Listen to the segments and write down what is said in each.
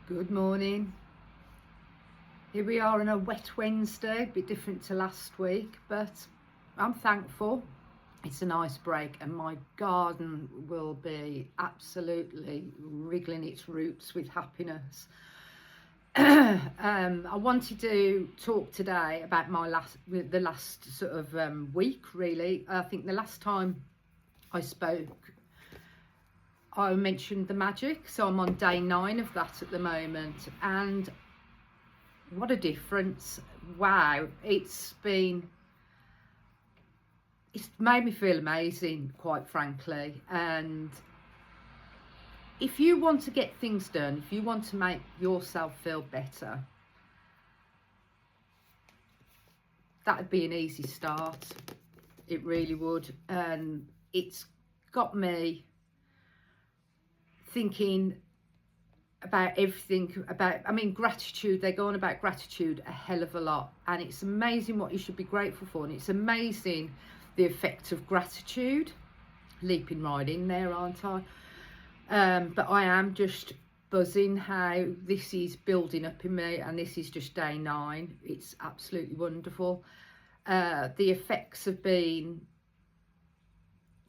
Good morning. Here we are on a wet Wednesday, a bit different to last week, but I'm thankful. It's a nice break and my garden will be absolutely wriggling its roots with happiness. I wanted to talk today about the last sort of week, really. I think the last time I spoke, I mentioned the magic, so I'm on day 9 of that at the moment, and what a difference. Wow, it's made me feel amazing, quite frankly. And if you want to get things done, if you want to make yourself feel better, that would be an easy start. It really would. And it's got me thinking about everything, gratitude. They go on about gratitude a hell of a lot, and it's amazing what you should be grateful for, and it's amazing the effect of gratitude. Leaping right in there, aren't I? But I am just buzzing how this is building up in me, and this is just day 9. It's absolutely wonderful. The effects have been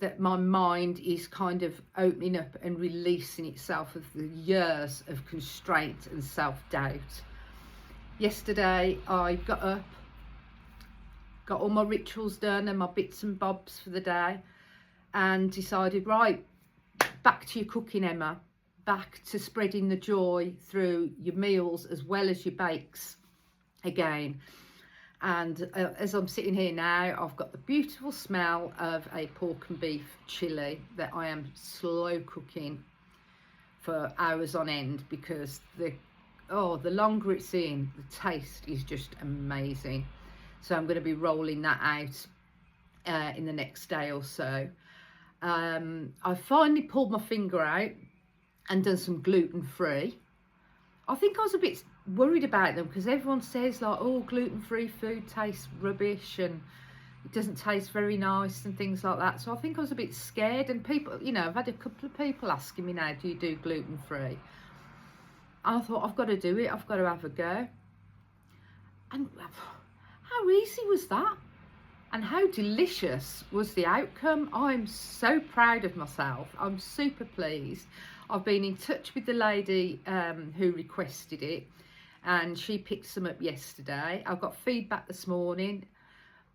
that my mind is kind of opening up and releasing itself of the years of constraint and self-doubt. Yesterday I got up, got all my rituals done and my bits and bobs for the day, and decided, right, back to your cooking, Emma, back to spreading the joy through your meals as well as your bakes again. And as I'm sitting here now, I've got the beautiful smell of a pork and beef chilli that I am slow cooking for hours on end, because the longer it's in, the taste is just amazing. So I'm going to be rolling that out in the next day or so. I finally pulled my finger out and done some gluten-free. I think I was a bit worried about them, because everyone says, like, oh, gluten-free food tastes rubbish and it doesn't taste very nice and things like that. So I think I was a bit scared, and people, I've had a couple of people asking me now, do you do gluten-free? I thought, I've got to do it, I've got to have a go. And how easy was that? And how delicious was the outcome? I'm so proud of myself. I'm super pleased. I've been in touch with the lady who requested it, and she picked some up yesterday. I've got feedback this morning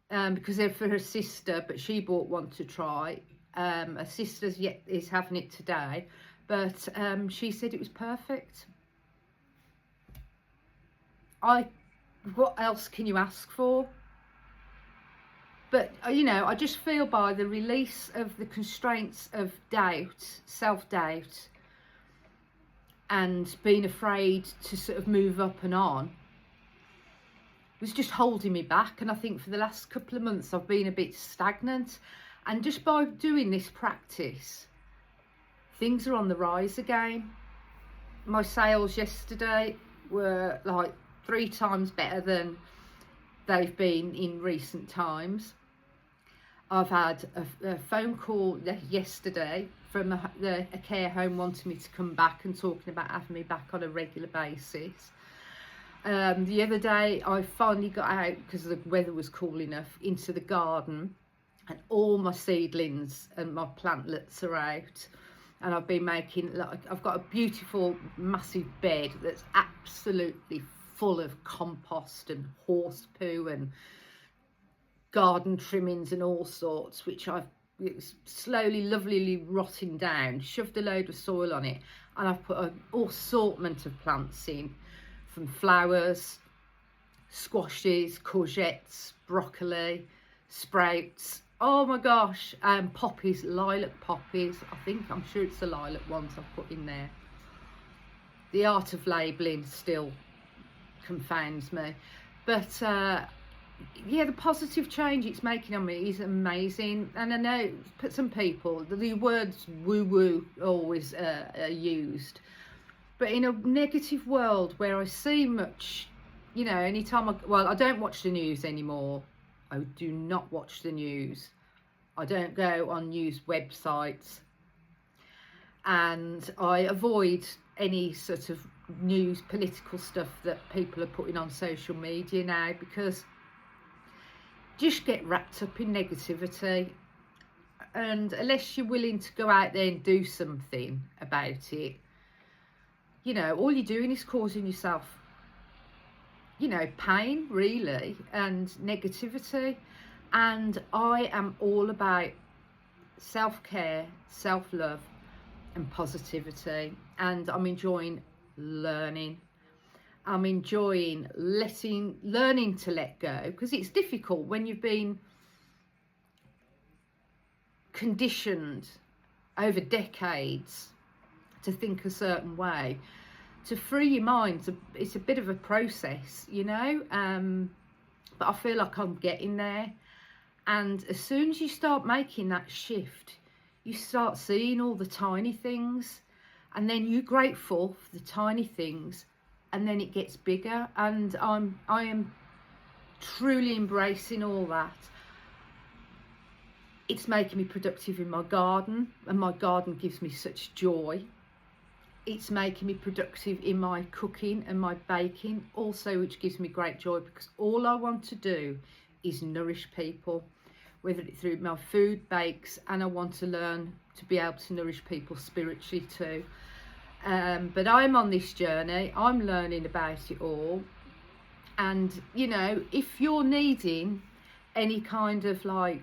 because they're for her sister, but she bought one to try. Her sister is having it today, but she said it was perfect. What else can you ask for? But, I just feel by the release of the constraints of doubt, self-doubt, and being afraid to sort of move up and on, was just holding me back. And I think for the last couple of months I've been a bit stagnant. And just by doing this practice, things are on the rise again. My sales yesterday were like 3 times better than they've been in recent times. I've had a phone call yesterday from a care home wanting me to come back and talking about having me back on a regular basis. The other day I finally got out, because the weather was cool enough, into the garden, and all my seedlings and my plantlets are out. And I've been making, I've got a beautiful massive bed that's absolutely full of compost and horse poo and garden trimmings and all sorts, which it's slowly, lovelily rotting down. Shoved a load of soil on it, and I've put an assortment of plants in, from flowers, squashes, courgettes, broccoli, sprouts. Oh my gosh, poppies, lilac poppies. I'm sure it's the lilac ones I've put in there. The art of labelling still confounds me, but yeah, the positive change it's making on me is amazing. And I know some people, the words woo-woo always are used, but in a negative world where I see much, anytime I don't watch the news anymore. I do not watch the news. I don't go on news websites, and I avoid any sort of news, political stuff that people are putting on social media now, because just get wrapped up in negativity. And unless you're willing to go out there and do something about it, you know, all you're doing is causing yourself, you know, pain, really, and negativity. And I am all about self-care, self-love and positivity. And I'm enjoying learning. I'm enjoying learning to let go, because it's difficult when you've been conditioned over decades to think a certain way. To free your mind, it's a bit of a process, you know, but I feel like I'm getting there. And as soon as you start making that shift, you start seeing all the tiny things, and then you're grateful for the tiny things, and then it gets bigger. And I am truly embracing all that. It's making me productive in my garden, and my garden gives me such joy. It's making me productive in my cooking and my baking also, which gives me great joy, because all I want to do is nourish people, whether it's through my food, bakes, and I want to learn to be able to nourish people spiritually too. But I'm on this journey, I'm learning about it all. And, you know, if you're needing any kind of like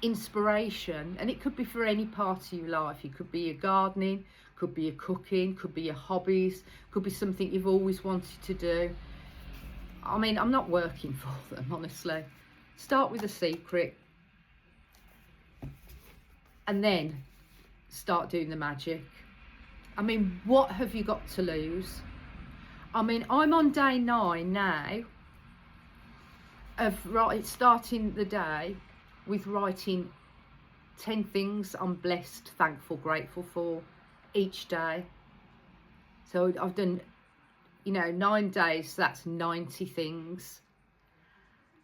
inspiration, and it could be for any part of your life, it could be your gardening, could be your cooking, could be your hobbies, could be something you've always wanted to do. I mean, I'm not working for them, honestly. Start with a secret, and then start doing the magic. I mean, what have you got to lose? I mean, I'm on day 9 now of starting the day with writing 10 things I'm blessed, thankful, grateful for each day. So I've done, you know, 9 days, so that's 90 things.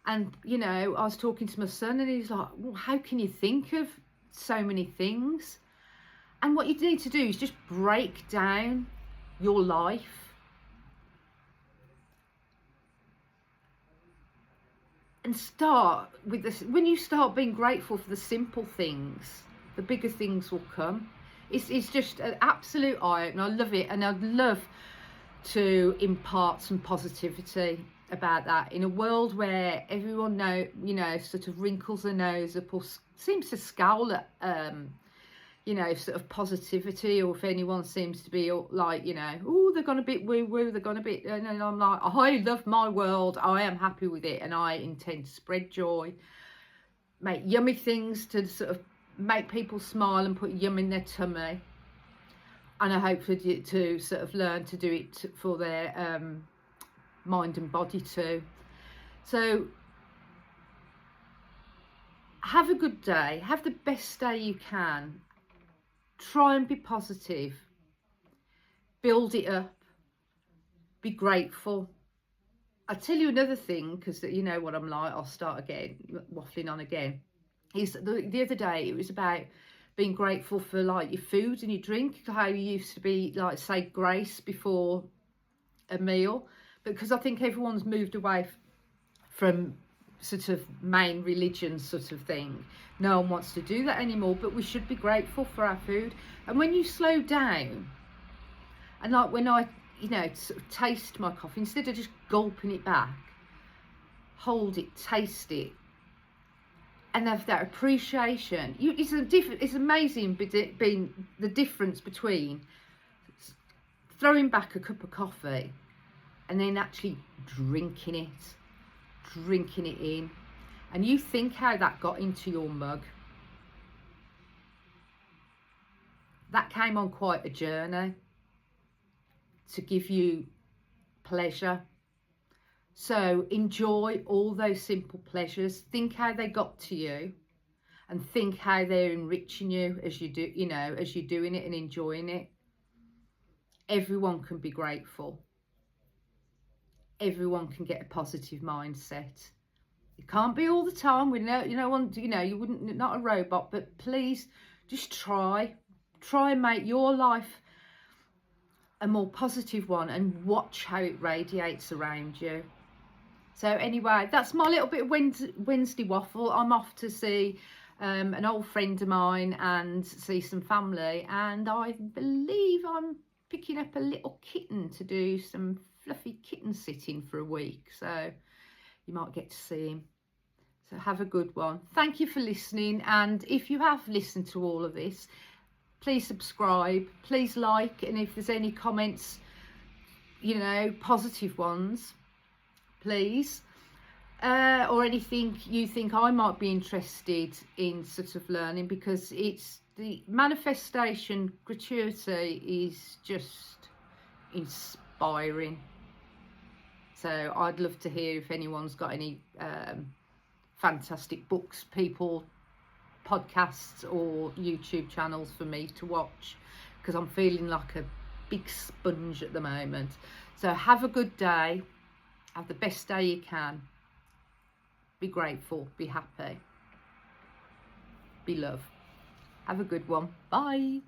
And, you know, I was talking to my son, and he's like, well, how can you think of so many things? And what you need to do is just break down your life and start with this. When you start being grateful for the simple things, the bigger things will come. It's just an absolute eye-opener. I love it, and I'd love to impart some positivity about that in a world where everyone sort of wrinkles their nose up or seems to scowl at you know, sort of positivity, or if anyone seems to be like, you know, oh, they're gone a bit woo-woo, they're gone a bit, and I'm like, I love my world, I am happy with it, and I intend to spread joy, make yummy things to sort of make people smile and put yum in their tummy. And I hope to sort of learn to do it for their mind and body too. So have a good day, have the best day you can. Try and be positive, build it up, be grateful. I'll tell you another thing, because you know what I'm like, I'll start again, waffling on again. Is the other day, it was about being grateful for like your food and your drink, how you used to be like, say grace before a meal, because I think everyone's moved away from sort of main religion sort of thing. No one wants to do that anymore, but we should be grateful for our food. And when you slow down, and like when I, you know, sort of taste my coffee, instead of just gulping it back, hold it, taste it, and have that appreciation. It's amazing being the difference between throwing back a cup of coffee and then actually drinking it in. And you think how that got into your mug. That came on quite a journey to give you pleasure. So enjoy all those simple pleasures. Think how they got to you, and think how they're enriching you as you do, you know, as you're doing it and enjoying it. Everyone can be grateful. Everyone can get a positive mindset. It can't be all the time. We know, you wouldn't, not a robot, but please just try and make your life a more positive one, and watch how it radiates around you. So anyway, that's my little bit of Wednesday waffle. I'm off to see an old friend of mine and see some family, and I believe I'm picking up a little kitten to do some fluffy kitten sitting for a week, so you might get to see him. So have a good one. Thank you for listening, and if you have listened to all of this, please subscribe, please like, and if there's any comments, you know, positive ones, please, or anything you think I might be interested in sort of learning, because it's the manifestation gratuity is just inspiring. So I'd love to hear if anyone's got any fantastic books, people, podcasts or YouTube channels for me to watch, because I'm feeling like a big sponge at the moment. So have a good day, have the best day you can, be grateful, be happy, be love. Have a good one. Bye.